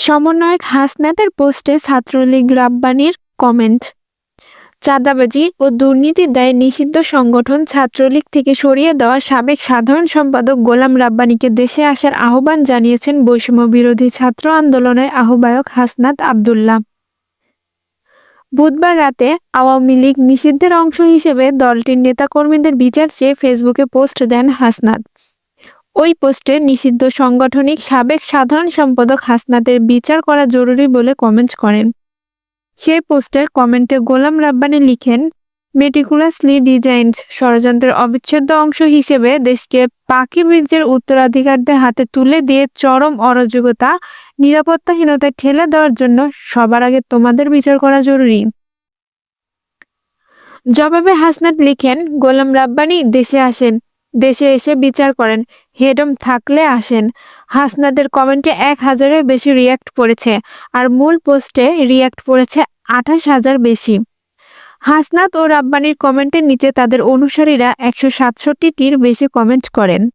সমন্বয়ক হাসনাতের পোস্টে ছাত্রলীগ রাব্বানীর কমেন্ট। চাঁদাবাজি ও দুর্নীতির দায়ে নিষিদ্ধ সংগঠন ছাত্রলীগ থেকে সরিয়ে দেওয়া সাবেক সাধারণ সম্পাদক গোলাম রাব্বানীকে দেশে আসার আহ্বান জানিয়েছেন বৈষম্য বিরোধী ছাত্র আন্দোলনের আহ্বায়ক হাসনাত আব্দুল্লাহ। বুধবার রাতে আওয়ামী লীগ নিষিদ্ধের অংশ হিসেবে দলটির নেতাকর্মীদের বিচার চেয়ে ফেসবুকে পোস্ট দেন হাসনাত। ওই পোস্টে নিষিদ্ধ সাংগঠনিক সাবেক সাধারণ সম্পাদক হাসনাতের বিচার করা জরুরি বলে কমেন্ট করেন। সেই পোস্টের কমেন্টে গোলাম রাব্বানী লিখেন, মেটিকুলাসলি ডিজাইনড ষড়যন্ত্রের অবিচ্ছেদ্য অংশ হিসেবে দেশকে পাকি ব্রিজের উত্তরাধিকারদের হাতে তুলে দিয়ে চরম অরাজকতা, নিরাপত্তাহীনতায় ঠেলে দেওয়ার জন্য সবার আগে তোমাদের বিচার করা জরুরি। জবাবে হাসনাত লিখেন, গোলাম রাব্বানী দেশে আসেন, দেশে এসে বিচার করেন, হেডম থাকলে আসেন। হাসনাতের কমেন্টে 1000-এর বেশি রিয়্যাক্ট পড়েছে, আর মূল পোস্টে রিয়্যাক্ট পড়েছে 28,000 বেশি। হাসনাত ও রাব্বানীর কমেন্টের নিচে তাদের অনুসারীরা 167টির বেশি কমেন্ট করেন।